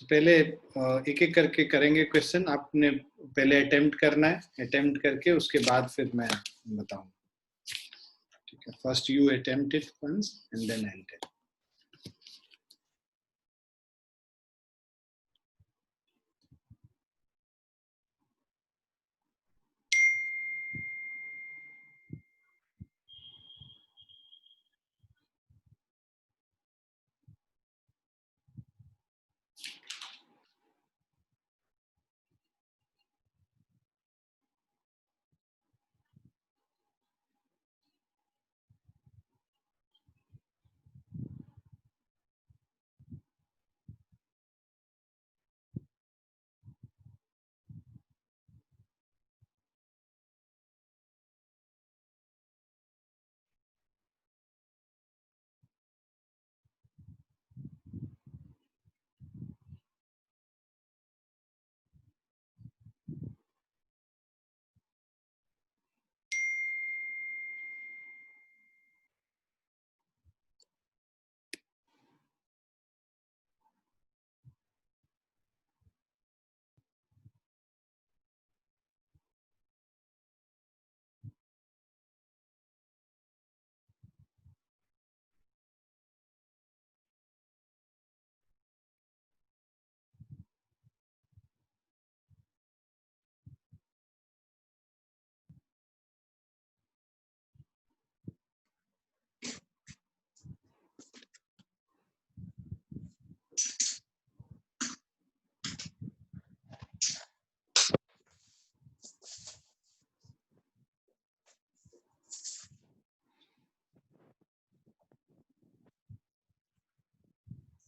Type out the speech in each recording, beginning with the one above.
पहले एक एक करके करेंगे क्वेश्चन. आपने पहले अटेम्प्ट करना है, अटेम्प्ट करके उसके बाद फिर मैं बताऊं. ठीक है, first you attempt it once and then I tell.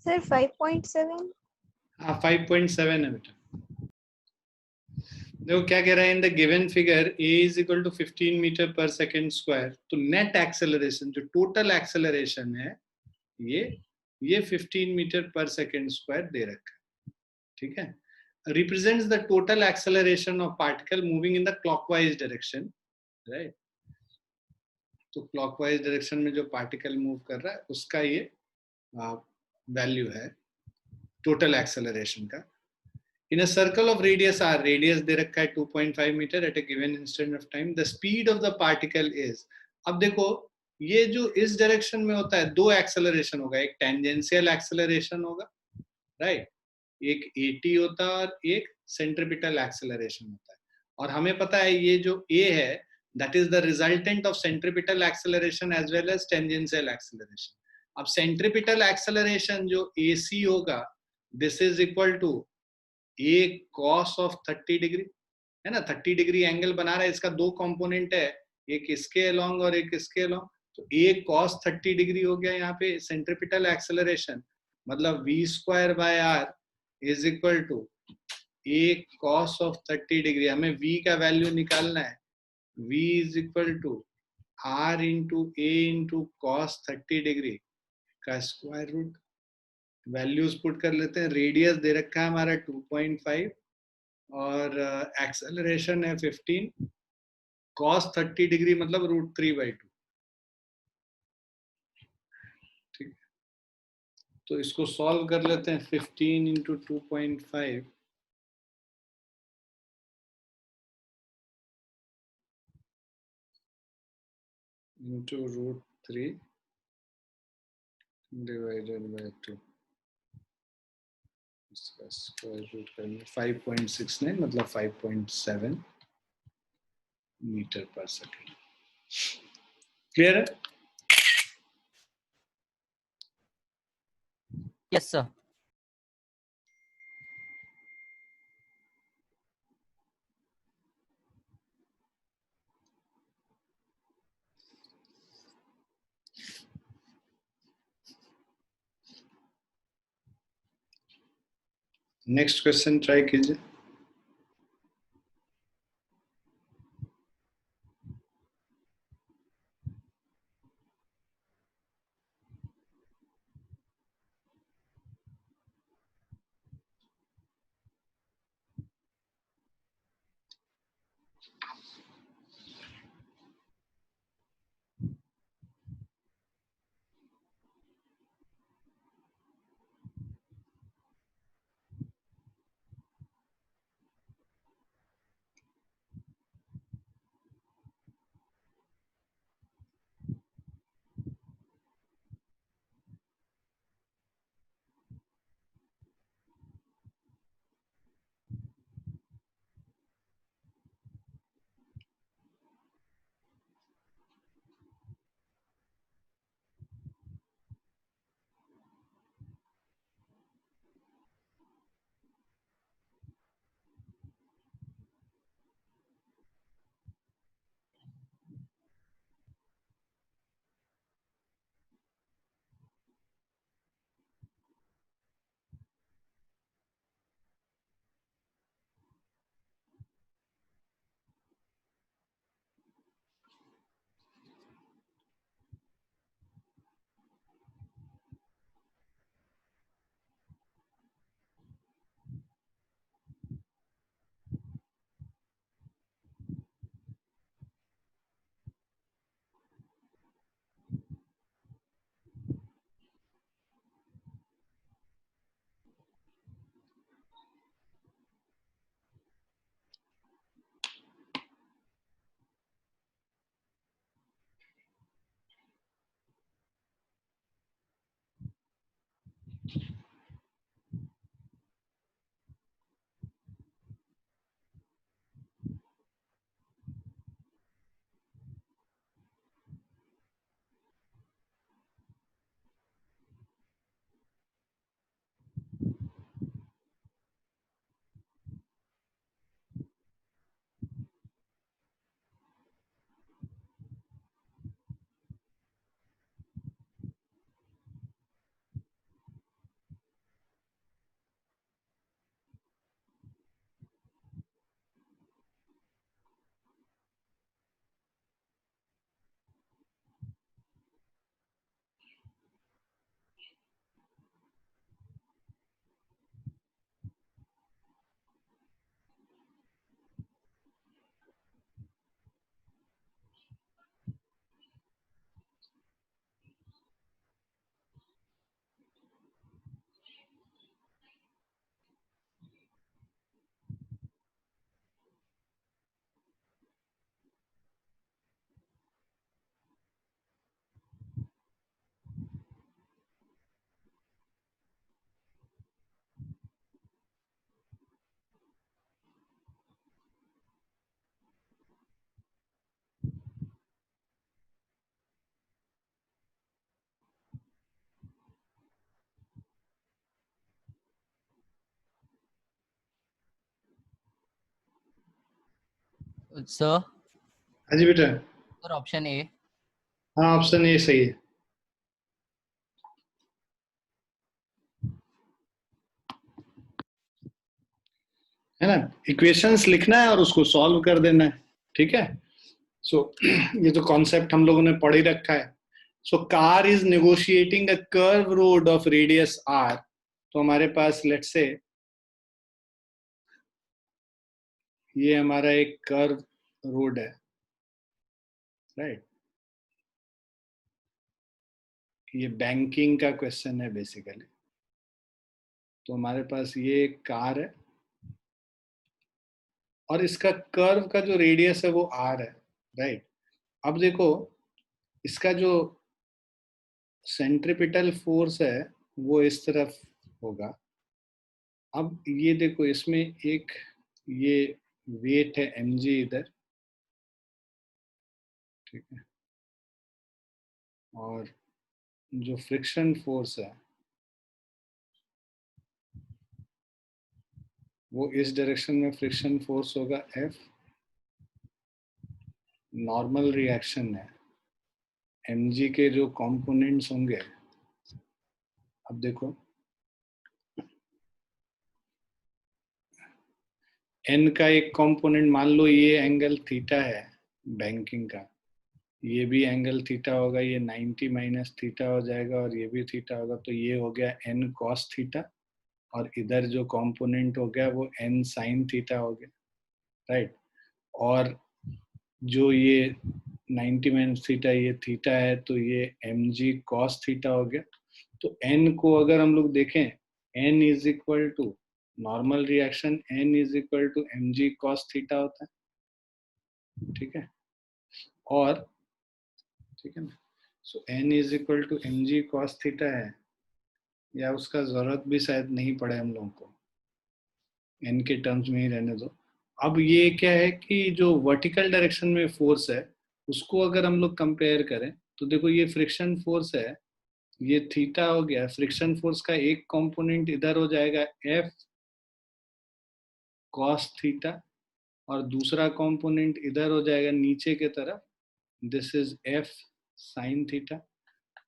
Sir 5.7. हाँ 5.7 है बेटा. देखो क्या कह रहा है, in the given figure a is equal to 15 metre per second square. तो नेट एक्सेलरेशन जो टोटल एक्सेलरेशन है ये 15 मीटर पर सेकेंड स्क्वायर दे रखा है. ठीक है, represents the total acceleration of particle moving in the clockwise direction. Right, तो clockwise direction में जो पार्टिकल मूव कर रहा है उसका ये वैल्यू है टोटल एक्सेलरेशन का. In a circle of radius r, radius दे रखा है 2.5 metre at a given instant of time. The speed of the particle is. अब देखो ये जो इस डायरेक्शन में होता है दो एक्सेलरेशन होगा, एक टेंजेंशियल एक्सेलरेशन होगा, राइट, एक AT होता है और एक सेंट्रीपिटल एक्सेलरेशन होता है. और हमें पता है ये जो A है that is the resultant of centripetal acceleration as well as tangential acceleration. अब centripetal acceleration जो AC होगा this is equal to A cos of 30 degree है ना. 30 डिग्री एंगल बना रहा है, इसका दो कंपोनेंट है, एक इसके अलोंग और एक इसके अलोंग. तो A cos 30 डिग्री हो गया यहाँ पे सेंट्रीपिटल एक्सेलरेशन. मतलब v square by r is equal to A cos of 30 degree. हमें v का वैल्यू निकालना है. v is equal to r into A into cos 30 degree का स्क्वायर रूट. वैल्यूज पुट कर लेते हैं. रेडियस दे रखा है हमारा 2.5 और एक्सेलरेशन है 15. cos 30 डिग्री मतलब √3/2. ठीक, तो इसको सॉल्व कर लेते हैं. 15 इंटू 2.5 इंटू √3 डिवाइडेड बाय 2. इसका स्क्वायर रूट करेंगे 5.69 मतलब 5.7 मीटर पर सेकेंड. क्लियर है? Yes sir. Next question try कीजिए. सर हाँ जी बेटा, सर ऑप्शन ए। हाँ ऑप्शन ए सही है ना। इक्वेशंस लिखना है और उसको सॉल्व कर देना है, ठीक है। सो ये तो कॉन्सेप्ट हम लोगों ने पढ़ ही रखा है। So car is negotiating a curve road of radius R. तो हमारे पास लेट्स से ये हमारा एक कर्व रोड है, राइट। ये बैंकिंग का क्वेश्चन है बेसिकली। तो हमारे पास ये एक कार है और इसका कर्व का जो रेडियस है वो आर है, राइट। अब देखो, इसका जो सेंट्रिपिटल फोर्स है वो इस तरफ होगा। अब ये देखो, इसमें एक ये वेट है mg इधर, ठीक है। और जो फ्रिक्शन फोर्स है वो इस डायरेक्शन में फ्रिक्शन फोर्स होगा F। नॉर्मल रिएक्शन है, mg के जो कंपोनेंट्स होंगे, अब देखो n का एक कंपोनेंट, मान लो ये एंगल थीटा है बैंकिंग का, ये भी एंगल थीटा होगा, ये 90 माइनस थीटा हो जाएगा और ये भी थीटा होगा, तो ये हो गया n cos थीटा। और इधर जो कंपोनेंट हो गया वो n sin थीटा हो गया, राइट। और जो ये 90 माइनस थीटा ये थीटा है, तो ये mg cos थीटा हो गया। तो n को अगर हम लोग देखें, n is equal to normal reaction, n is equal to mg cos theta होता है, ठीक है। और ठीक है ना, so n is equal to mg cos theta है, या उसका जरूरत भी शायद नहीं पड़े हम लोगों को, n के टर्म्स में ही रहने दो। अब ये क्या है कि जो वर्टिकल डायरेक्शन में फोर्स है उसको अगर हम लोग कंपेयर करें, तो देखो ये फ्रिक्शन फोर्स है, ये थीटा हो गया। फ्रिक्शन फोर्स का एक कंपोनेंट इधर हो जाएगा F cos थीटा, और दूसरा कंपोनेंट इधर हो जाएगा नीचे के तरफ, this is F sin theta.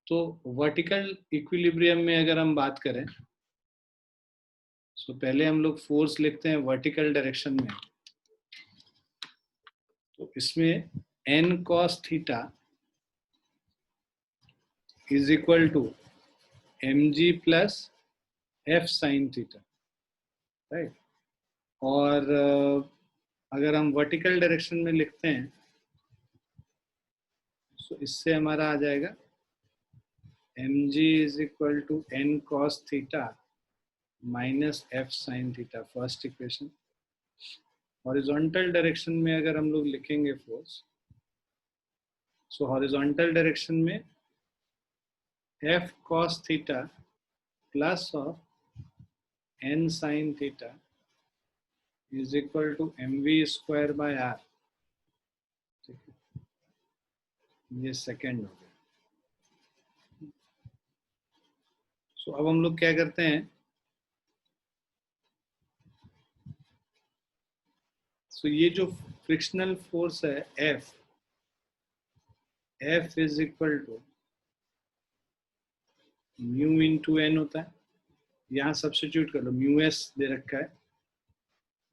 तो वर्टिकल इक्विलिब्रियम में अगर हम बात करें, सो पहले हम लोग फोर्स लिखते हैं वर्टिकल डायरेक्शन में। तो इसमें n cos theta is equal to mg plus f sin theta, right. और अगर हम वर्टिकल डायरेक्शन में लिखते हैं, तो इससे हमारा आ जाएगा mg is equal to n cos theta minus f sin theta, first equation. Horizontal direction में अगर हम लोग लिखेंगे फोर्स, सो हॉरिजॉन्टल डायरेक्शन में f cos theta plus of n sin theta is equal to mv square by r, ये second हो गया। सो अब हम लोग क्या करते हैं, सो ये जो फ्रिक्शनल फोर्स है F is equal to mu into n होता है। यहाँ सब्स्टिट्यूट कर लो, म्यू एस दे रखा है,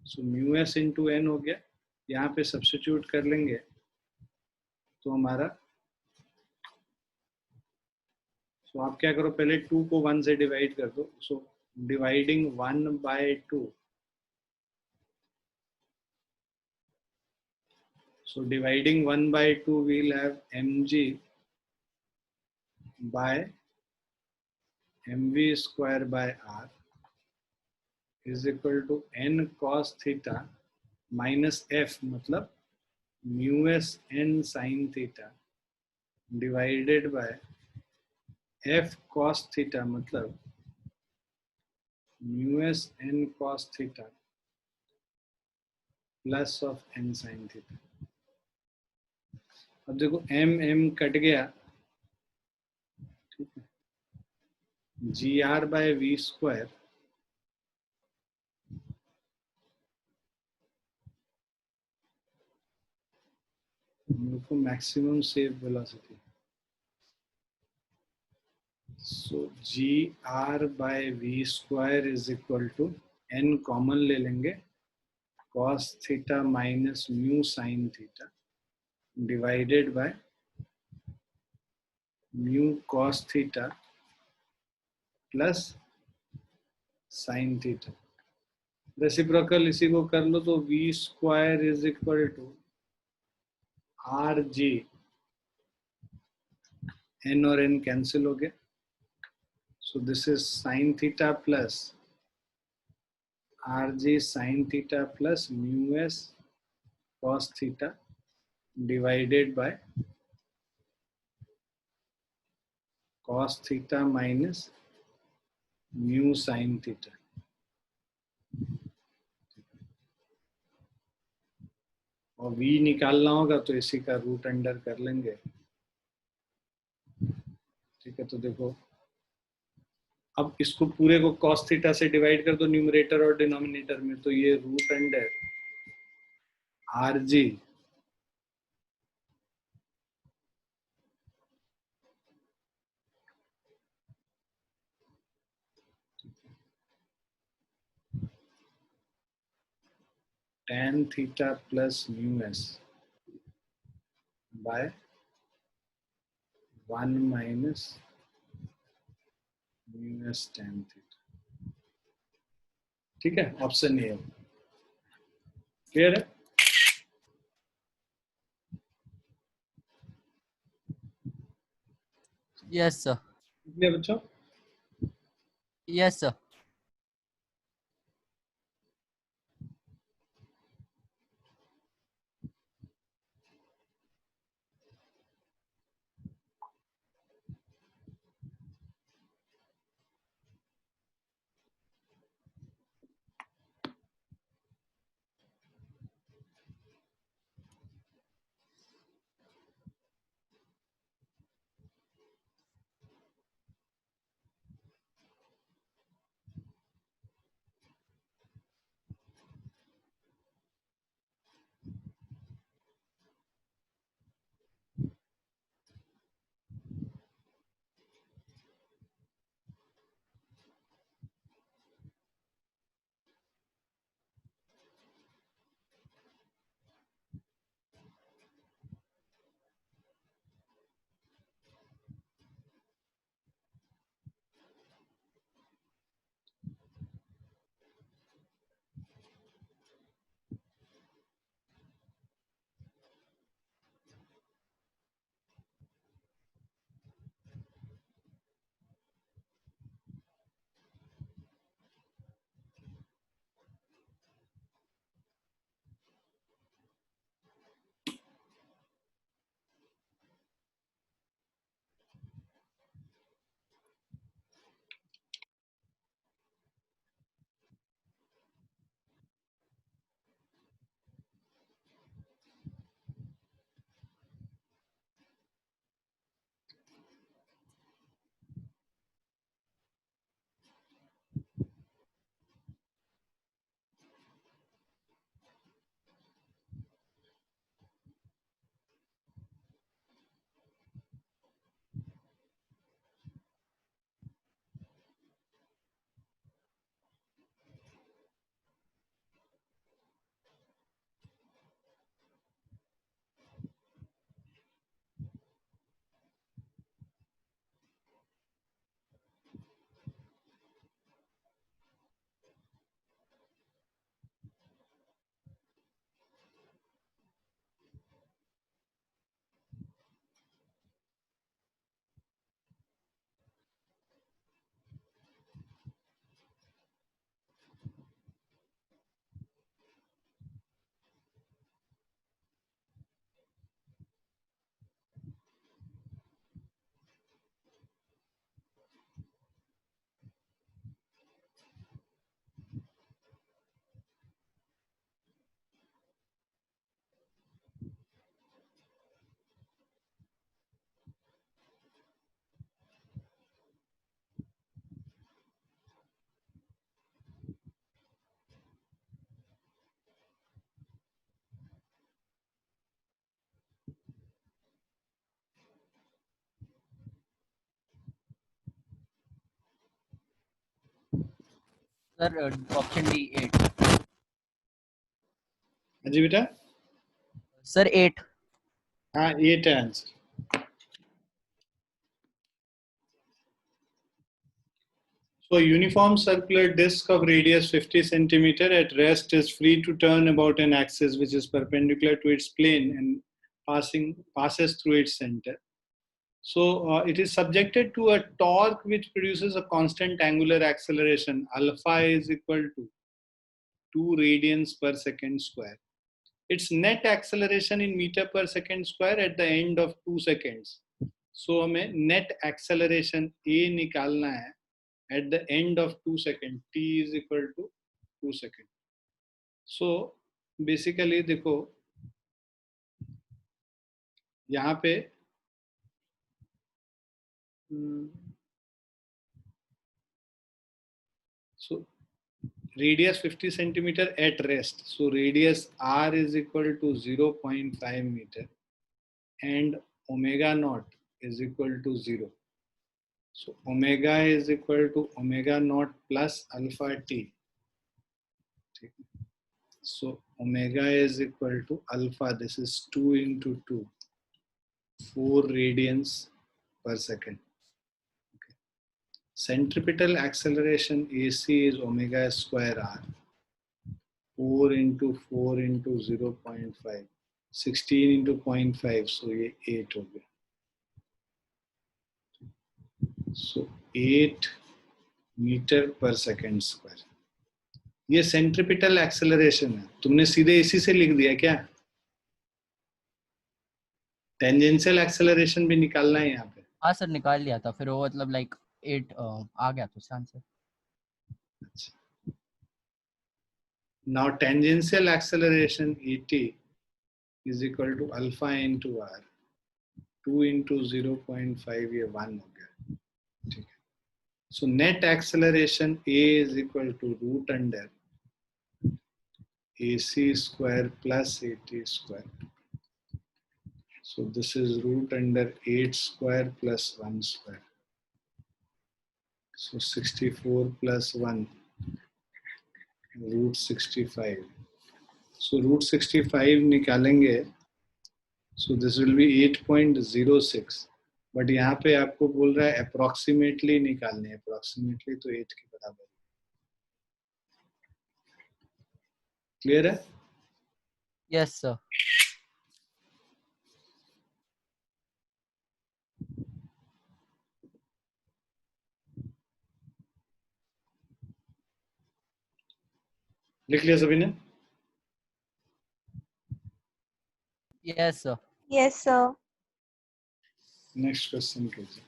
so mu s into n हो गया। यहाँ पे सब्स्टिट्यूट कर लेंगे तो हमारा, सो आप क्या करो, पहले 2 को 1 से डिवाइड कर दो। So dividing 1 by 2, so dividing 1 by 2 we'll have mg by mv square by r is equal to n cos theta minus f, मतलब mu s n sin theta divided by f cos theta, मतलब mu s n cos theta plus of n sin theta। अब देखो m m cut गया, ठीक है, G R by V square look for maximum safe velocity. So gr by v square is equal to n common ले लेंगे cos theta minus mu sin theta divided by mu cos theta plus sin theta. Reciprocal इसी को कर लो तो v square is equal to r g, n और n cancel हो गया. So this is sin theta plus rg sin theta plus mu s cos theta divided by cos theta minus mu sin theta. और v निकालना होगा तो इसी का root under कर लेंगे. ठीक है, तो देखो अब इसको पूरे को cos थीटा से डिवाइड कर दो न्यूमरेटर और डिनोमिनेटर में, तो ये root under r g tan theta plus mu s by 1 minus mu s tan theta. ठीक है, ऑप्शन ए. क्लियर है? Yes, sir. क्लियर बच्चों? Yes, sir. Sir, option D, 8. हाँ जी बेटा, Sir, 8. हाँ 8 है answer. So a uniform circular disc of radius 50 centimeter at rest is free to turn about an axis which is perpendicular to its plane and passes through its center. So it is subjected to a torque which produces a constant angular acceleration. Alpha is equal to 2 radians per second square. Its net acceleration in meter per second square at the end of 2 seconds. So हमें net acceleration A निकालना है at the end of 2 seconds. T is equal to 2 seconds. So basically देखो यहाँ पे so radius 50 centimeter at rest. So radius R is equal to 0.5 meter and omega naught is equal to 0. So omega is equal to omega naught plus alpha t. So omega is equal to alpha. This is 2 into 2, 4 radians per second. Okay. Centripetal acceleration AC is omega square r. 4 into 4 into 0.5. 16 into 0.5. So ये 8 हो गया. So 8 metre per second square. ये centripetal acceleration है. तुमने सीधे इसी से लिख दिया क्या? टेंजेंशियल एक्सेलरेशन भी निकालना है यहाँ पे. हाँ सर, निकाल लिया था, फिर वो मतलब लाइक 8 आ गया तो answer. Now tangential acceleration AT is equal to alpha into r. 2 into 0.5 ये 1 हो गया. ठीक है. So net acceleration A is equal to root under AC square plus AT square. So this is root under 8 square plus 1 square. So 64 plus 1, root 65. So root 65 निकालेंगे. So this will be 8.06. But यहाँ पे आपको बोल रहा है approximately निकालने. Approximately तो 8 के बराबर. Clear है? Yes sir. लिख लिया सभी ने? Yes sir. Yes, sir. Next question कीजिए.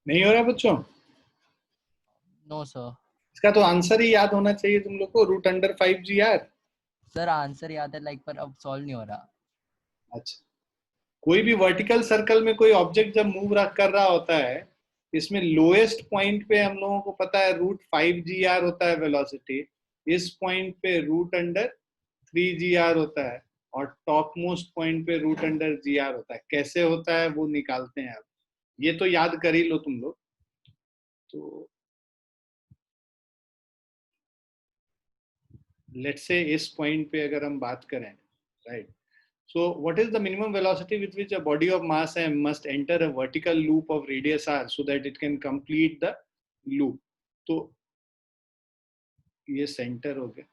नहीं हो रहा बच्चों? No, sir. इसका तो आंसर ही याद होना चाहिए तुम लोग को, root under 5 GR। Sir answer याद है लाइक, पर अब सॉल्व नहीं हो रहा. अच्छा, कोई भी वर्टिकल सर्कल में कोई ऑब्जेक्ट जब मूव कर रहा होता है, इसमें लोएस्ट पॉइंट पे हम लोगों को पता है रूट 5 GR होता है वेलोसिटी, इस पॉइंट पे रूट अंडर 3 GR होता है, और टॉप मोस्ट पॉइंट पे रूट अंडर GR होता है. कैसे होता है वो निकालते हैं. अब ये तो याद कर ही लो तुम लोग. तो लेट्स से इस पॉइंट पे अगर हम बात करें, right. So what is the minimum velocity with which a body of mass m must enter a vertical loop of radius r so that it can complete the loop? तो ये centre हो गया.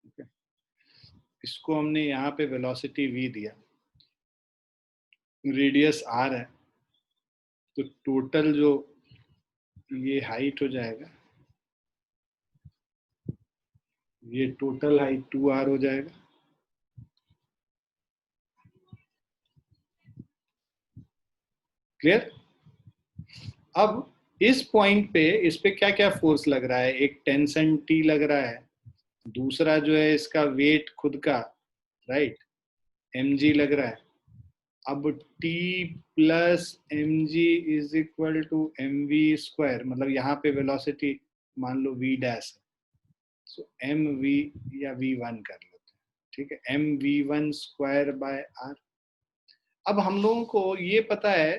okay. इसको हमने यहाँ पे velocity v दिया, radius r है, तो टोटल जो ये हाइट हो जाएगा, ये टोटल हाइट 2r हो जाएगा. क्लियर? अब इस पॉइंट पे इस पे क्या क्या फोर्स लग रहा है? एक टेंशन T लग रहा है, दूसरा जो है इसका वेट खुद का, राइट, mg लग रहा है. अब T plus m g is equal to m v square, मतलब यहाँ पे वेलोसिटी मान लो v डैश है, सो एम वी या v1 कर लेते हैं. ठीक है, m v one square by r. अब हम लोगों को ये पता है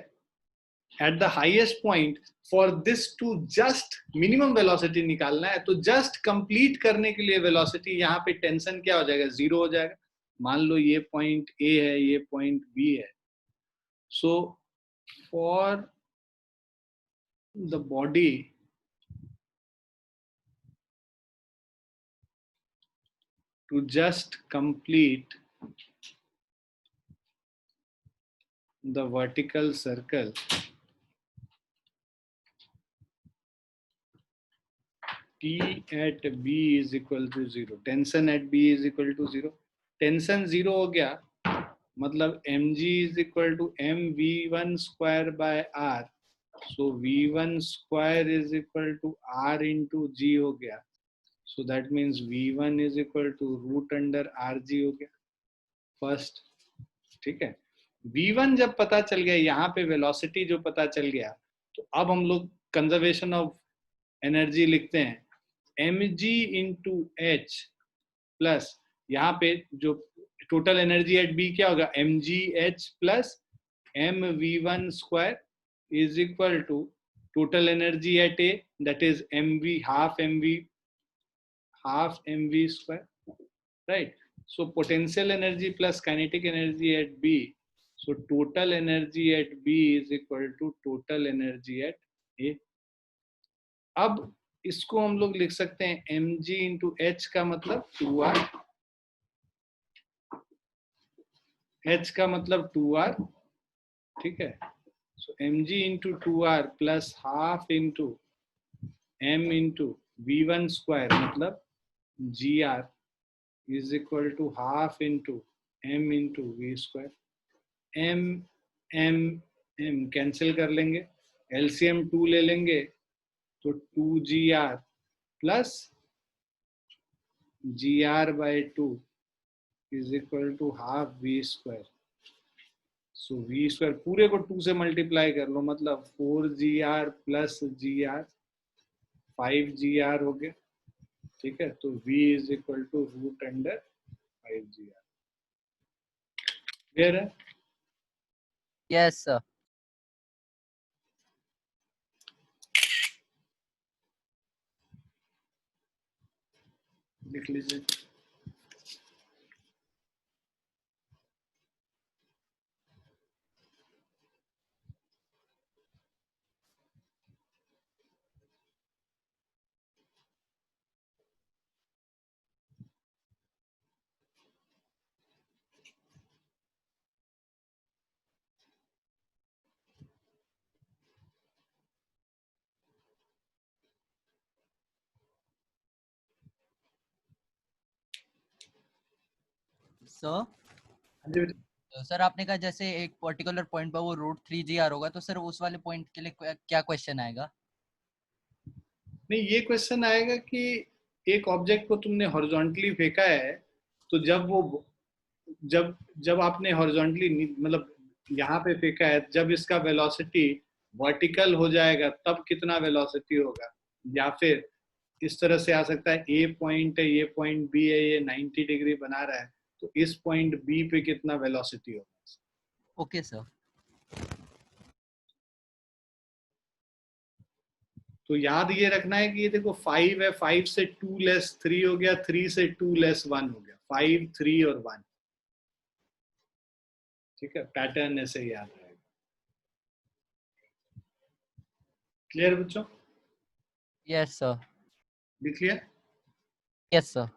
at the highest point for this to just minimum velocity निकालना है, तो जस्ट कंप्लीट करने के लिए वेलोसिटी यहाँ पे टेंशन क्या हो जाएगा? 0 हो जाएगा. मान लो ये पॉइंट A है, ये पॉइंट B है. So for the body to just complete the vertical circle, T at B is equal to 0. Tension at B is equal to 0. Tension 0 हो गया, मतलब mg is equal to mv1 square by r. So v1 square is equal to r into g हो गया. So that means v1 is equal to root under rg हो गया first. ठीक है, v1 जब पता चल गया, यहाँ पे वेलोसिटी जो पता चल गया, तो अब हम लोग कंजर्वेशन ऑफ एनर्जी लिखते हैं, mg इंटू एच प्लस यहाँ पे जो टोटल एनर्जी एट बी क्या होगा? mgh plus mv1 square is equal to total energy at A, that is mv half mv square, right? So potential energy plus kinetic energy at B. So total energy at B is equal to total energy at A. अब इसको हम लोग लिख सकते हैं mg into H का मतलब 2r, h का मतलब 2r. ठीक है, सो mg into 2r plus half into m into v1 square मतलब gr is equal to half into m into v square. m m m cancel कर लेंगे, एलसीएम 2 ले लेंगे, तो 2gr plus gr by 2 is equal to half v square. So v square पूरे को 2 से multiply कर लो, मतलब 4gr प्लस gr 5gr हो गया. ठीक है, तो v is equal to root under 5gr. Clear है? Yes, sir. लिख लीजिए. Sir, हाँ जी बेटा. तो सर आपने कहा जैसे एक पर्टिकुलर पॉइंट पर वो √3 GR होगा, तो सर उस वाले पॉइंट के लिए क्या क्वेश्चन आएगा? नहीं, ये क्वेश्चन आएगा कि एक ऑब्जेक्ट को तुमने हॉरिजॉन्टली फेंका है, तो जब जब आपने हॉरिजॉन्टली मतलब यहाँ पे फेंका है, जब इसका वेलोसिटी वर्टिकल हो जाएगा तब कितना वेलोसिटी होगा। या फिर इस तरह से आ सकता है, ए पॉइंट है, ये पॉइंट बी है, ये 90 डिग्री बना रहा है, तो इस पॉइंट बी पे कितना वेलोसिटी होगा। Okay sir. तो याद ये रखना है कि ये देखो 5 है, 5 से 2 लेस 3 हो गया, 3 से 2 लेस 1 हो गया, 5 3 और 1। ठीक है, पैटर्न ऐसे ही याद रहेगा। क्लियर बच्चों? Yes sir. लिख लिया? Yes sir.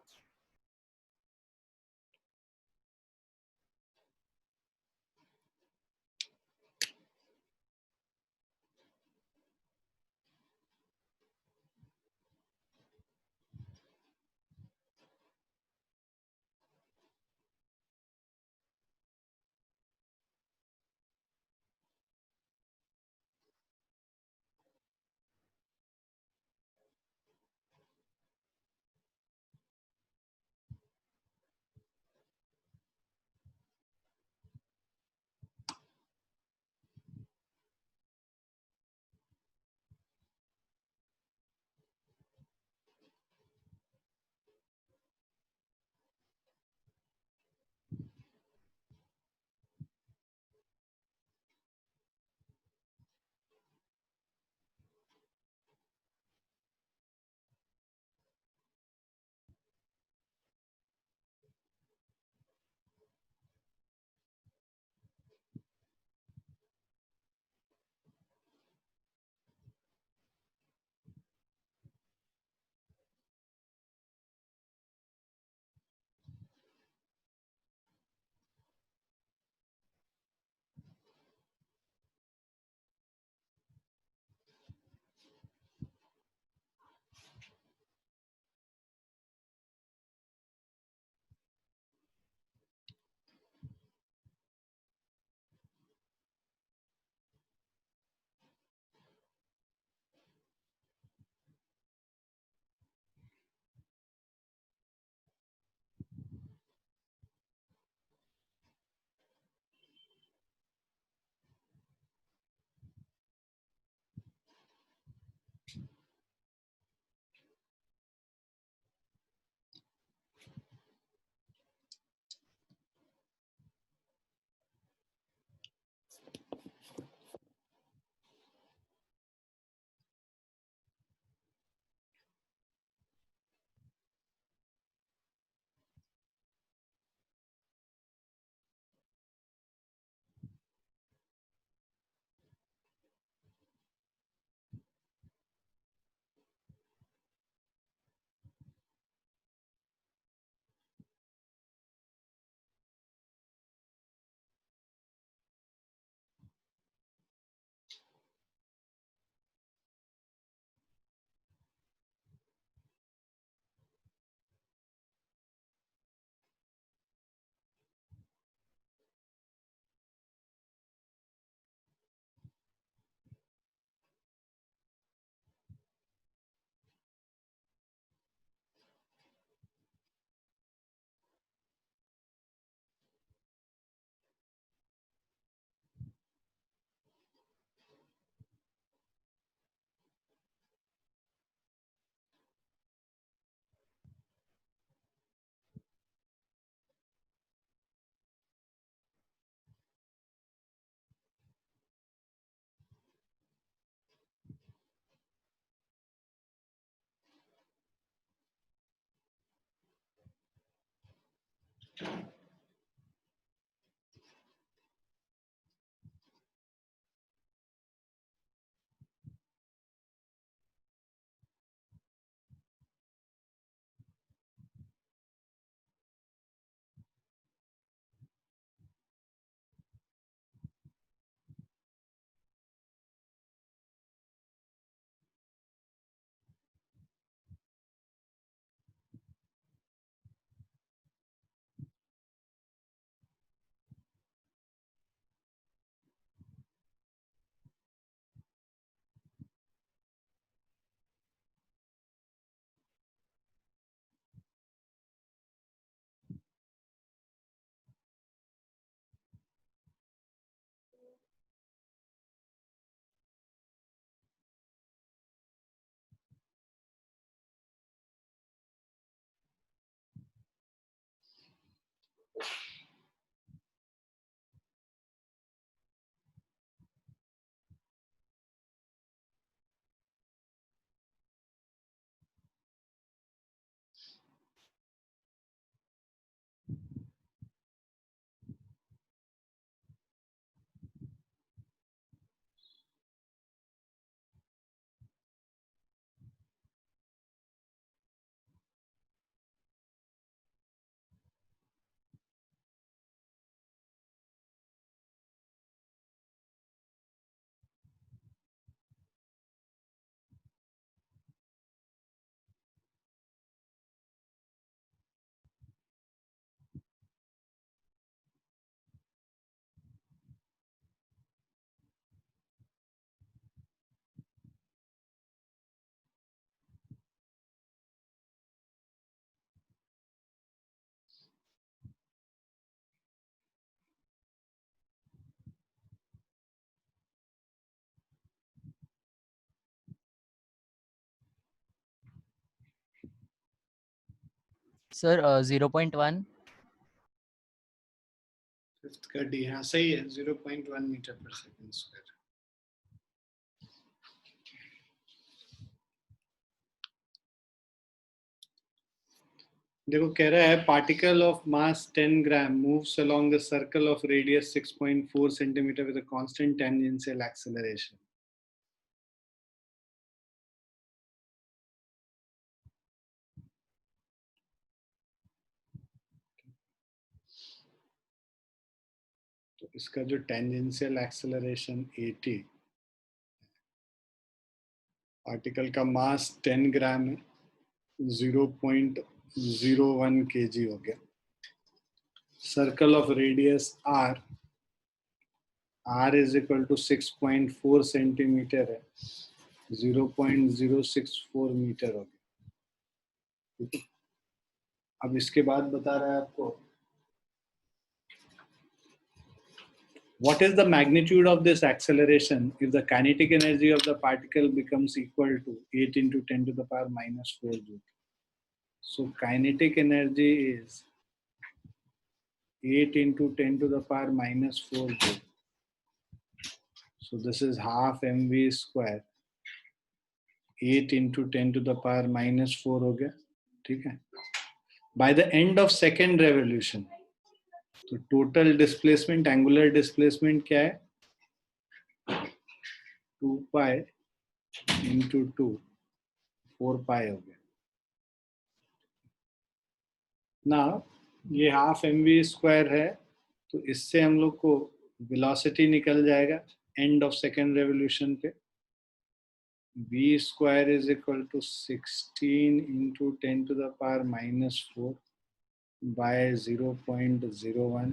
सर 0.1. फिफ्थ का डी, हाँ सही है, 0.1 मीटर पर सेकंड स्क्वायर। देखो कह रहा है particle of mass 10 gram moves along the circle of radius 6.4 centimetre with a constant tangential acceleration. तो इसका जो टेंजेंशियल एक्सेलरेशन at, पार्टिकल का मास 10 ग्राम है, 0.01 kg हो गया। Circle of radius r is equal to 6.4 centimetre है, 0.064 मीटर हो गया। ठीक है, अब इसके बाद बता रहा है आपको what is the magnitude of this acceleration if the kinetic energy of the particle becomes equal to 8 into 10 to the power minus 4 joule. So kinetic energy is 8 into 10 to the power minus 4 joule. So this is half mv square, 8 into 10 to the power minus 4 हो गया। ठीक है, by the end of second revolution, तो total displacement, angular displacement क्या है, 2 pi into 2, 4 pi हो गया ना। ये हाफ mv स्क्वायर है, तो इससे हम लोग को वेलोसिटी निकल जाएगा एंड ऑफ सेकेंड रेवोल्यूशन पे। v square is equal to 16 into 10 to the power minus 4 by 0.01।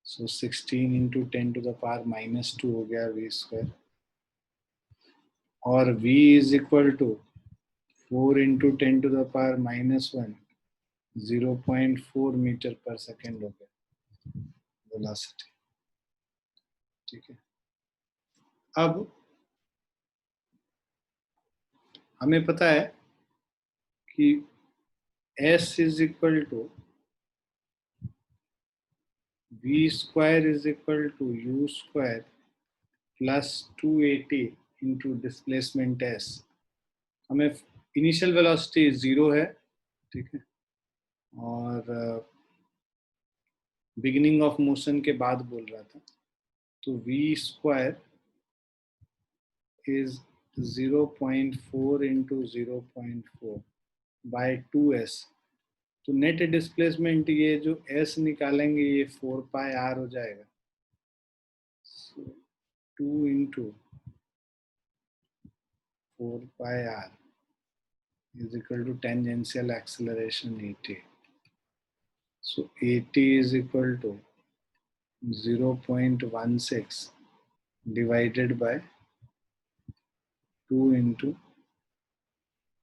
So 16 into 10 to the power minus 2 हो गया v स्क्वायर, और v is equal to 4 into 10 to the power minus 1, 0.4 metre per second हो गया velocity. ठीक है, अब हमें पता है कि s is equal to v square is equal to u square plus 280 into displacement s। हमें इनिशियल वेलोसिटी 0 है, ठीक है, और बिगिनिंग ऑफ मोशन के बाद बोल रहा था, तो v square is 0.4 into 0.4 by 2s। तो नेट डिस्प्लेसमेंट ये जो s निकालेंगे ये 4 पाई r हो जाएगा। 2 into 4 pi r is equal to tangential acceleration at. So at is equal to 0.16 divided by 2 into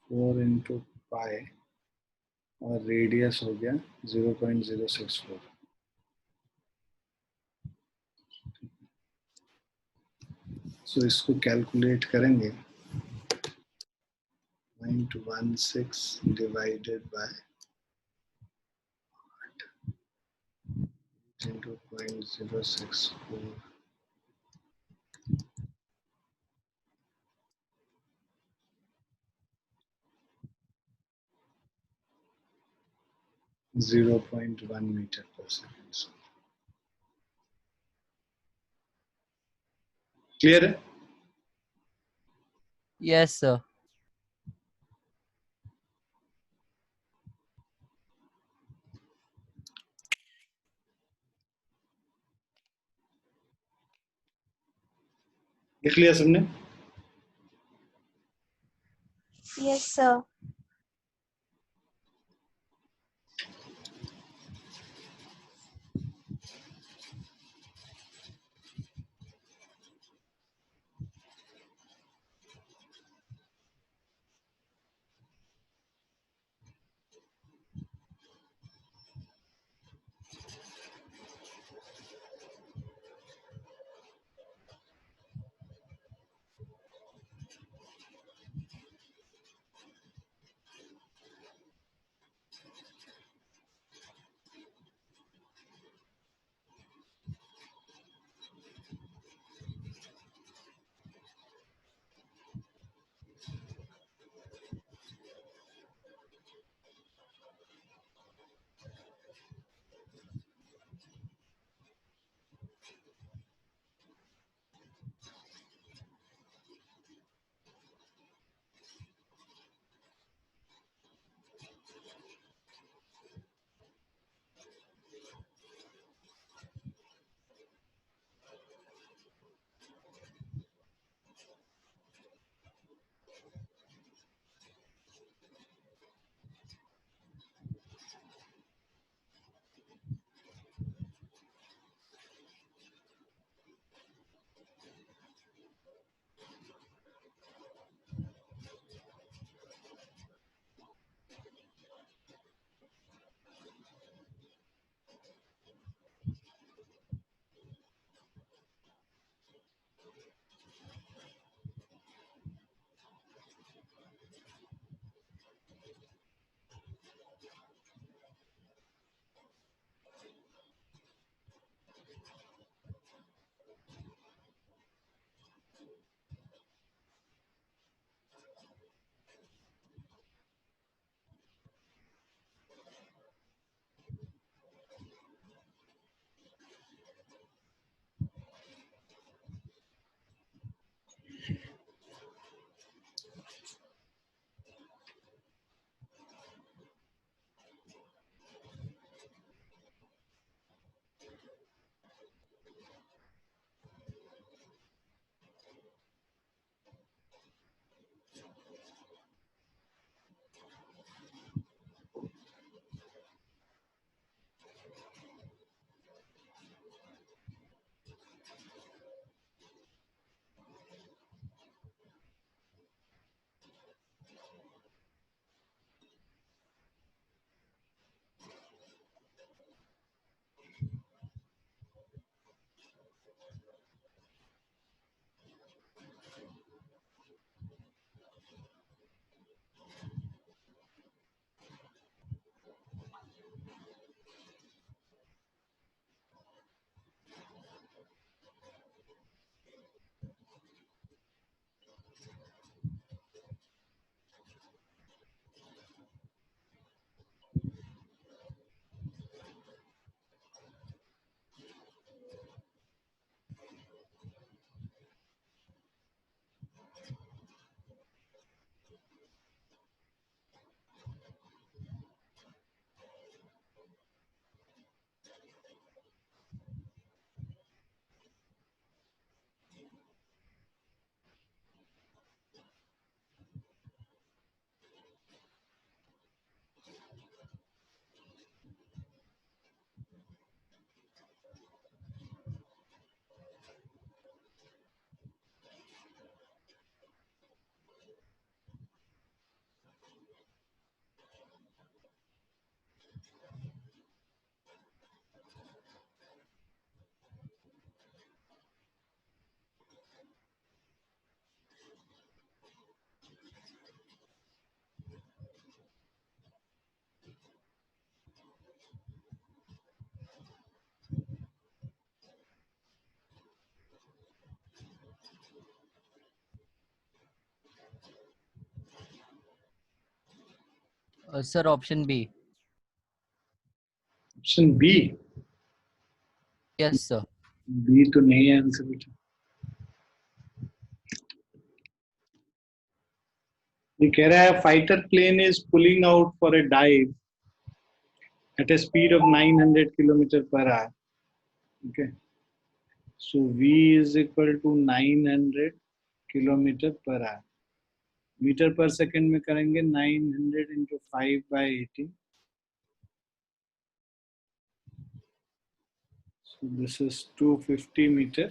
4 into pi, और रेडियस हो गया 0.064। सो इसको कैलकुलेट करेंगे, 0.16 divided by into 0.064. 0.1 meter per second. Clear है? Yes, sir. लिख लिया सबने? Yes, sir. Sir option B. Option B. Yes sir. B तो नहीं है आंसर बेटा. ये कह रहा है fighter plane is pulling out for a dive at a speed of 900 kilometer per hour. Okay, so v is equal to 900 kilometer per hour. Metre पर second में करेंगे 900 into 5/80. So this is 250 meter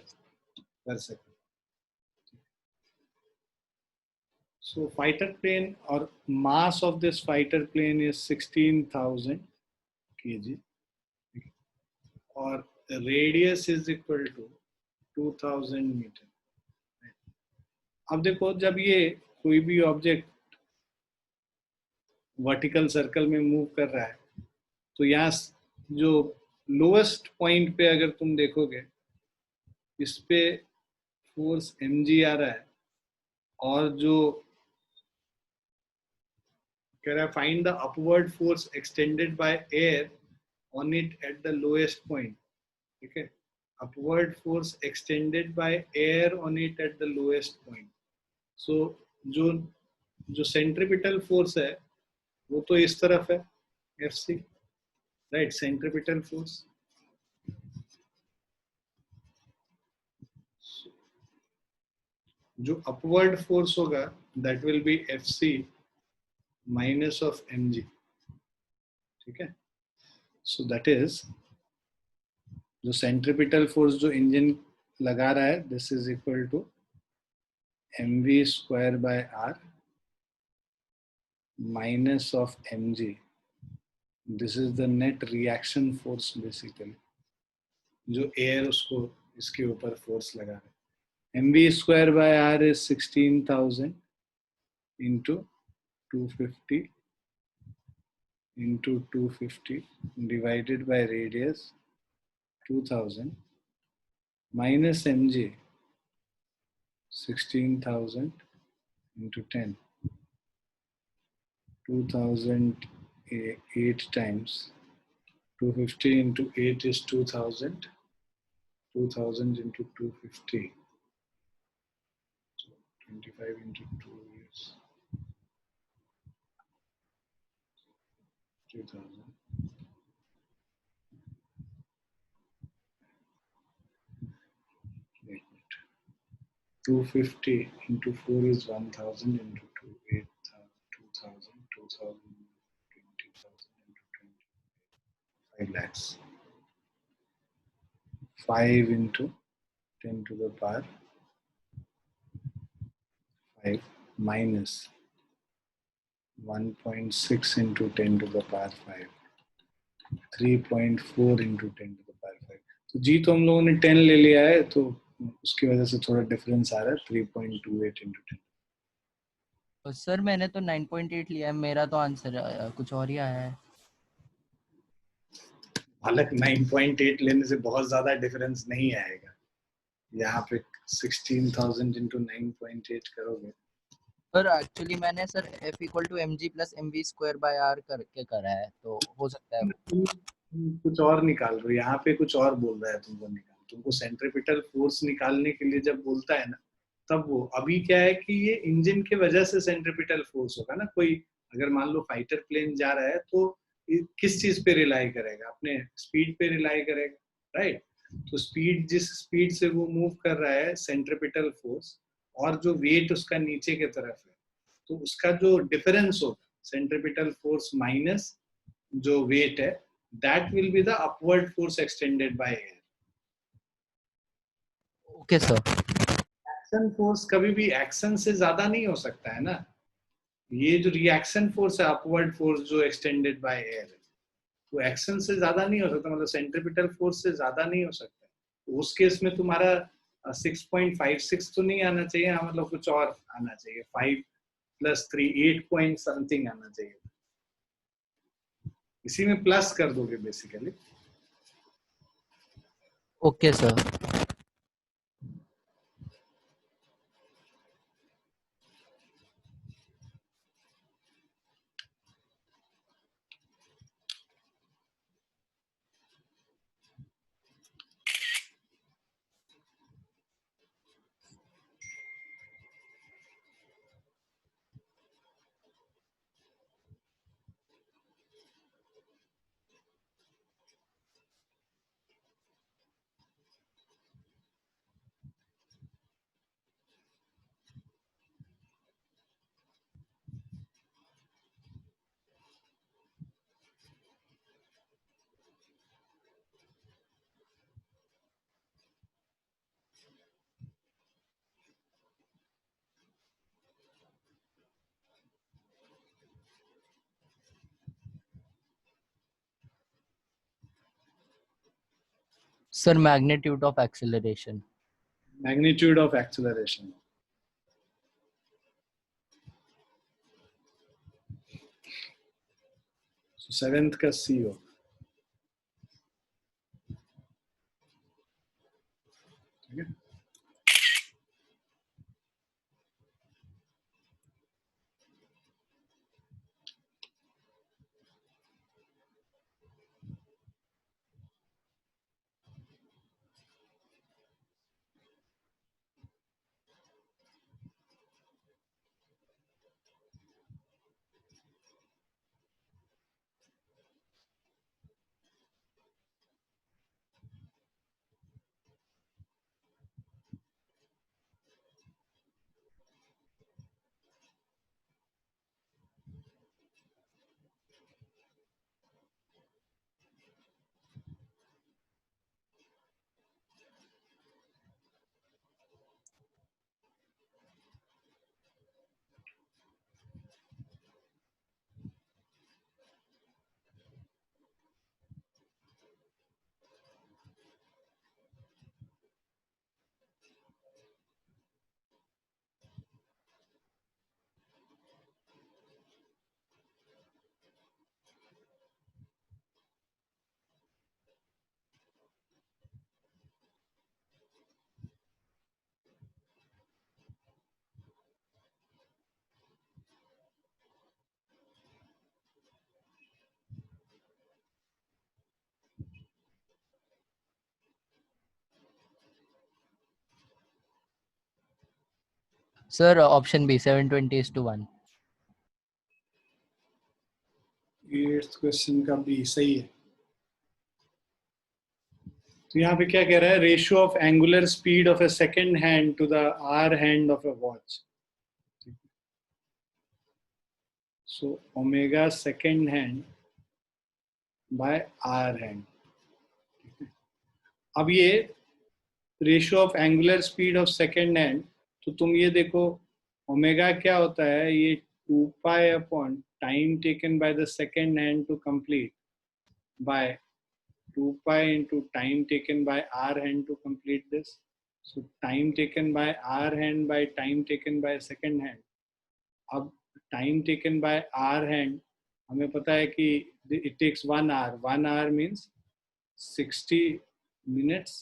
per second. So fighter plane or mass of this fighter plane is 16,000 kg or radius is equal to 2000 meter. अब देखो जब ये कोई भी object vertical circle में मूव कर रहा है तो यहाँ जो लोएस्ट पॉइंट पे अगर तुम देखोगे इस पे फोर्स mg आ रहा है और जो कह रहा है find the upward force extended by air on it at the lowest point. ठीक है, upward force extended by air on it at the lowest point. So जो जो सेंट्रीपिटल फोर्स है वो तो इस तरफ है Fc, राइट. सेंट्रीपिटल फोर्स जो अपवर्ड फोर्स होगा that will be Fc minus of mg. ठीक है, सो दैट इज जो सेंट्रीपिटल फोर्स जो इंजन लगा रहा है this is equal to mv square by r minus of mg. This is the net reaction force basically जो air उसको इसके ऊपर फोर्स लगा रहा है. mv square by r is 16,000 into 250 into 250 divided by radius 2000 minus mg 16,000 into 10. 2008 times 250 into 8 is 2000. 2000 into 250. 25 into 2 is 2000. Wait a minute. 250 into 4 is 1000 into 2, 8,000, 2000, 2000, 20,000 into 20, 5 lakhs. 5 into 10 to the power 5 minus 1.6 into 10 to the power 5. 3.4 into 10 to the power 5. तो जी तो हम लोगों ने 10 ले लिया है तो उसकी वजह से थोड़ा डिफरेंस आ रहा है. 3.28 into 10. सर मैंने तो 9.8 लिया है. मेरा तो आंसर कुछ और ही आया है. हालांकि 9.8 लेने से बहुत ज्यादा डिफरेंस नहीं आएगा. यहाँ पे 16,000 into 9.8 करोगे. सर एक्चुअली मैंने sir F equal to mg plus mv square by r करके करा है तो हो सकता है. तुम कुछ और निकाल रहे हो. यहाँ पे कुछ और बोल रहा है तुमको निकाल. तुमको सेंट्रीपिटल फोर्स निकालने के लिए जब बोलता है ना तब वो अभी क्या है कि ये इंजन के वजह से सेंट्रीपिटल फोर्स होगा ना. कोई अगर मान लो फाइटर प्लेन जा रहा है तो किस चीज पे रिलाई करेगा? अपने स्पीड पे रिलाई करेगा, राइट. तो स्पीड जिस स्पीड से वो मूव कर रहा है सेंट्रीपिटल फोर्स और जो वेट उसका नीचे की तरफ है तो उसका जो डिफरेंस होगा सेंट्रीपिटल फोर्स माइनस जो वेट है that will be the upward force extended by air. Okay sir. Action force कभी भी एक्शन से ज्यादा नहीं हो सकता है ना. ये जो रिएक्शन फोर्स है अपवर्ड फोर्स जो एक्सटेंडेड बाय एयर वो एक्शन से ज्यादा नहीं हो सकता. मतलब सेंट्रीपिटल फोर्स से ज्यादा नहीं हो सकता. तो उस केस में तुम्हारा 6.56 तो नहीं आना चाहिए. मतलब कुछ और आना चाहिए. 5 + 3 8 पॉइंट समथिंग आना चाहिए. इसी में प्लस कर दोगे basically. Okay sir. Sir, magnitude of acceleration. Magnitude of acceleration. So seventh का C होगा. ठीक है. Sir, option B, 720:1. 8th question का B सही है. तो यहाँ पे क्या कह रहा है? Ratio of angular speed of a second hand to the hour hand of a watch. So omega second hand by hour hand. अब ये ratio of angular speed of second hand, तो तुम ये देखो ओमेगा क्या होता है? ये 2 pi upon time taken by the second hand to complete by 2 pi into time taken by our hand to complete this. So time taken by our hand by time taken by second hand. अब time taken by our hand हमें पता है कि it takes 1 hour. 1 hour means 60 minutes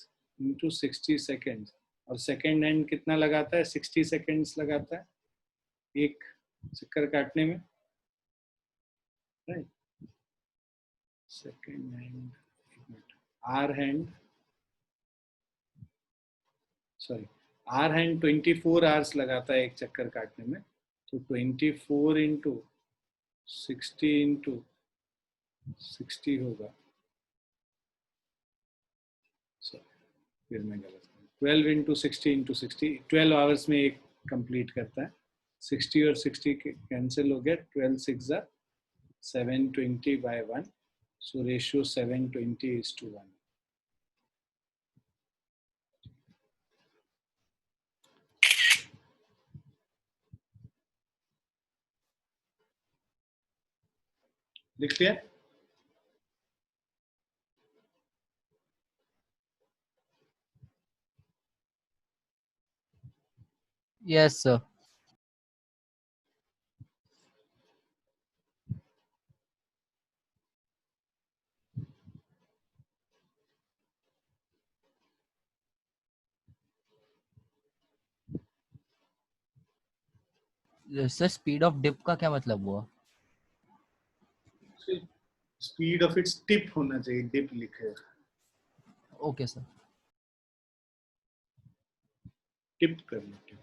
into 60 seconds. और second hand कितना लगाता है? 60 seconds लगाता है एक चक्कर काटने में. Right? Second hand. Hour hand hour hand 24 hours लगाता है एक चक्कर काटने में. तो 24 इंटू 60 होगा. फिर मैं गलत हूँ. 12 इंटू 60 12 आवर्स में एक कंप्लीट करता है. 60 और 60 कैंसिल हो गया. 12 6 720 by 1. So ratio 720:1. लिख लिया? Yes, sir. Sir, speed of tip का क्या मतलब हुआ? स्पीड ऑफ इट्स टिप होना चाहिए. डिप लिखे. Okay sir. टिप कर लो. टिप.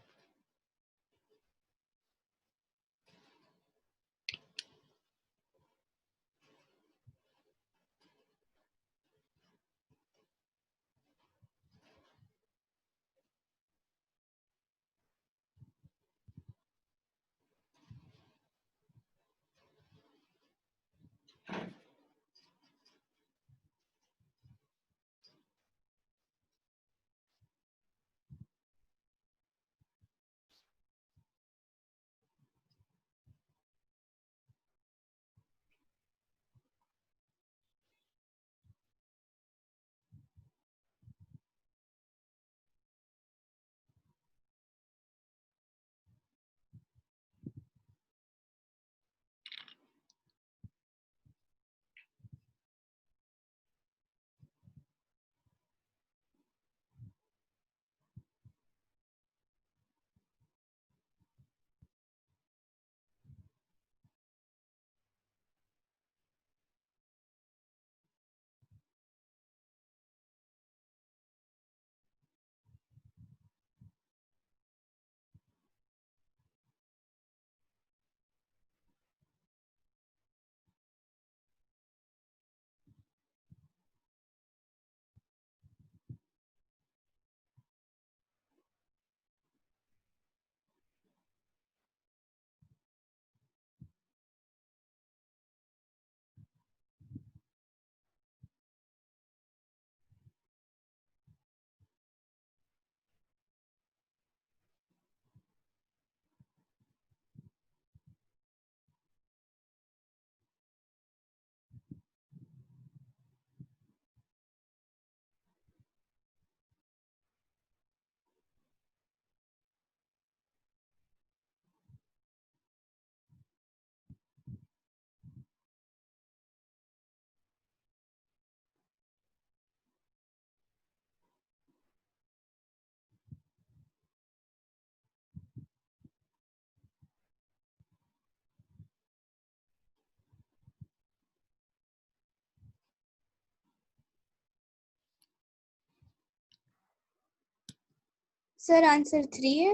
सर आंसर 3 है।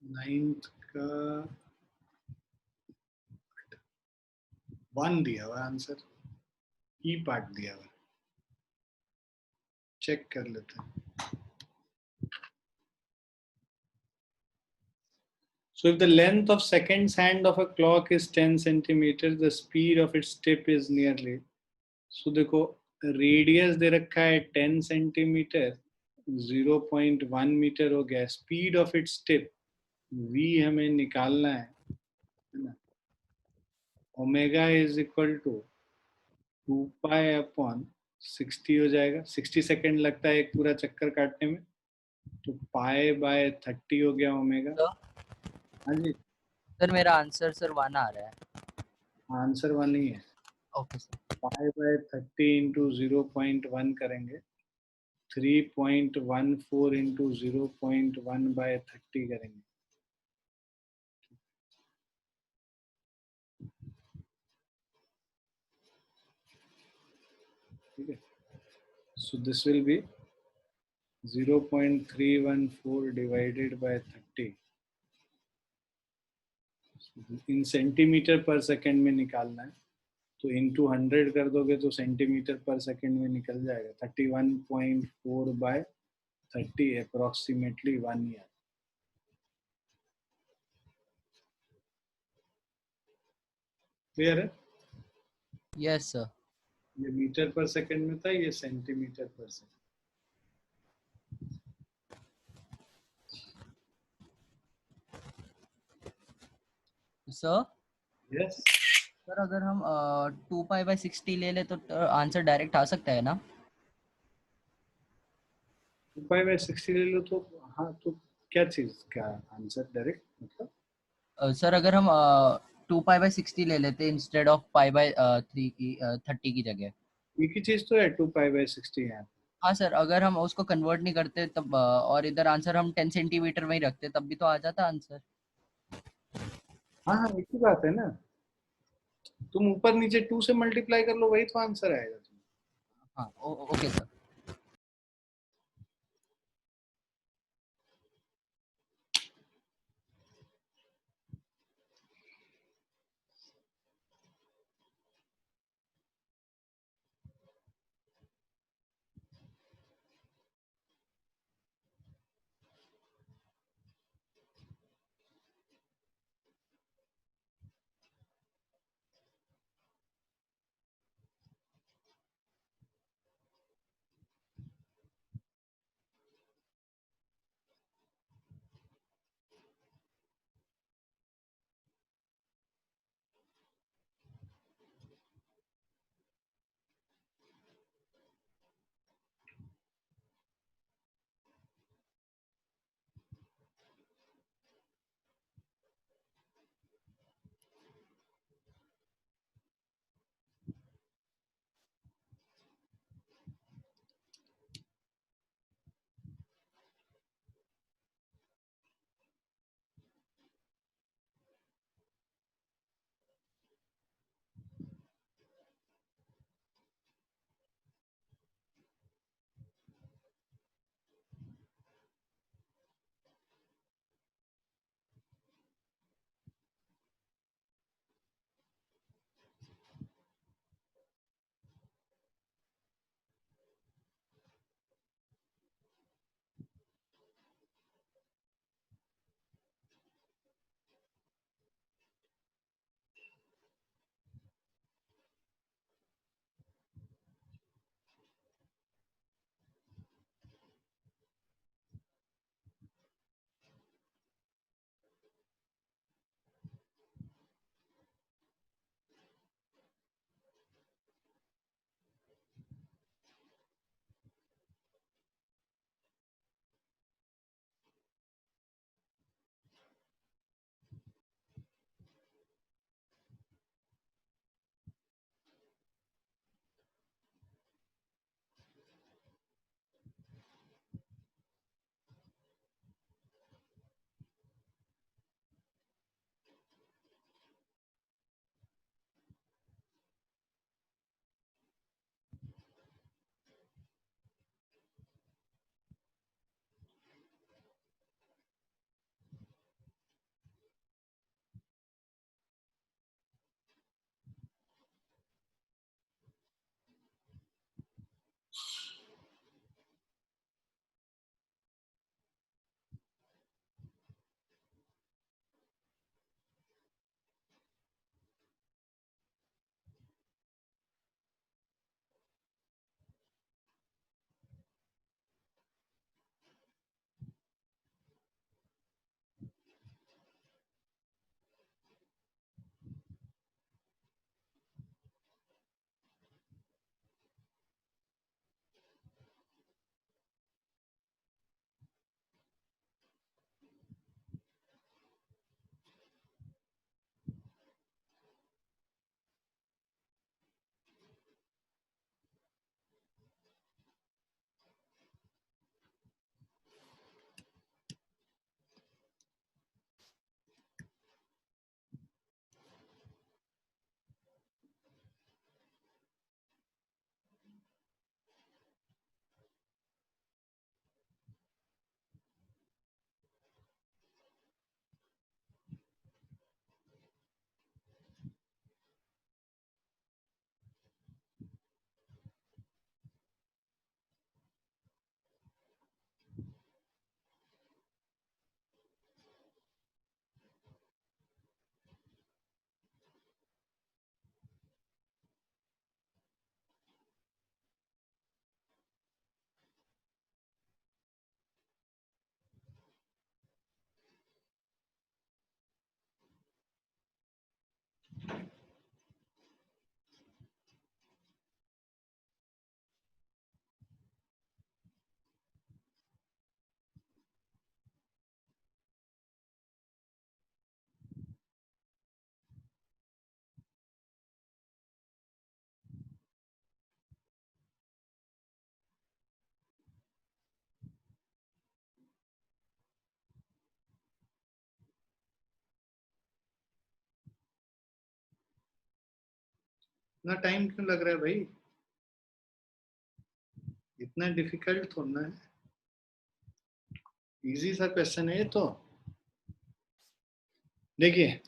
9th का 1 दिया हुआ आंसर, ई पार्ट दिया हुआ, चेक कर लेते हैं. So if the length of seconds hand of a clock is 10 centimeters, the speed of its tip is nearly. So देखो रेडियस दे रखा है 10 सेंटीमीटर, 0.1 मीटर हो गया. Speed of its tip v हमें निकालना है ना. Omega is equal to 2 pi upon 60 हो जाएगा. 60 सेकेंड लगता है एक पूरा चक्कर काटने में, तो पाई बाय 30 हो गया ओमेगा. तो हाँ जी, सर मेरा आंसर सर 1 आ रहा है. आंसर 1 ही है. Okay sir. Pi by 30 into 0.1 करेंगे, 3.14 इंटू 0.1 बाय 30 करेंगे. ठीक है. So this will be 0.314 divided by 30. In centimetre पर सेकेंड में निकालना है, तो इंटू 100 कर दोगे तो सेंटीमीटर पर सेकेंड में निकल जाएगा. 31.4 बाय 30 अप्रोक्सीमेटली 1 ईयर. क्लियर है? Yes sir. ये मीटर पर सेकेंड में था, ये सेंटीमीटर पर सेकेंड. Sir yes. सर अगर हम 2 पाई बाय 60 ले ले तो आंसर डायरेक्ट आ सकता है ना? 2 पाई बाय 60 ले लो तो हाँ, तो क्या चीज, क्या आंसर डायरेक्ट मतलब? सर अगर हम 2 पाई बाय 60 ले लेते इंस्टेड ऑफ पाई बाय 3 की 30 की जगह. एक ही चीज तो है 2 पाई बाय 60 यहाँ. हाँ सर, अगर हम उसको कन्वर्ट नहीं करते तब और इधर आंसर हम 10 सेंटीमीटर में ही रखते तब भी तो आ जाता आंसर. हाँ हाँ, एक ही बात है ना. तुम ऊपर नीचे 2 से मल्टीप्लाई कर लो, वही तो आंसर आएगा. हाँ ओके सर. इतना टाइम क्यों लग रहा है भाई? इतना डिफिकल्ट थोड़ा है, इजी सा क्वेश्चन है ये तो। देखिए,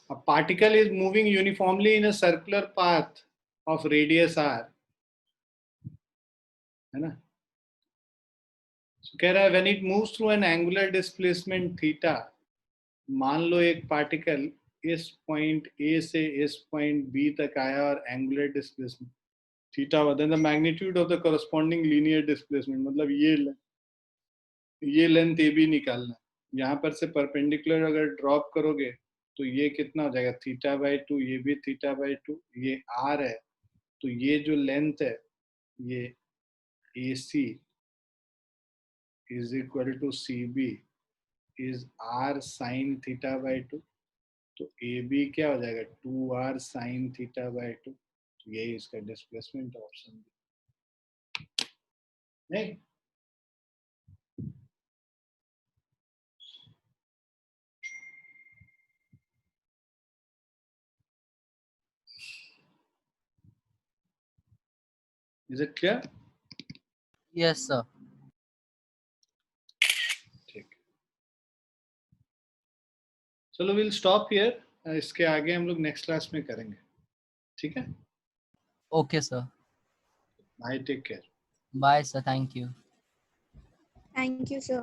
a particle is moving uniformly in a circular path of radius r, है ना? So, कह रहा है when it moves through an angular displacement theta, मान लो एक पार्टिकल इस पॉइंट ए से इस पॉइंट बी तक आया और एंगुलर डिस्प्लेसमेंट थीटा हुआ, then the magnitude of the corresponding linear displacement, मतलब ये लेंथ ए बी निकालना, यहाँ पर से परपेंडिकुलर अगर ड्रॉप करोगे तो ये कितना हो जाएगा, थीटा बाई 2, ये भी थीटा बाई 2, ये आर है, तो ये जो लेंथ है ये A C is equal to C B is R sine theta by 2, तो ए बी क्या हो जाएगा, 2r साइन थीटा बाई 2, तो यही इसका डिस्प्लेसमेंट ऑप्शन नहीं। Is it clear? Yes sir. ठीक, चलो विल स्टॉप हियर, इसके आगे हम लोग नेक्स्ट क्लास में करेंगे, ठीक है? Okay sir. Bye, take care. Bye sir, thank you. Thank you, sir.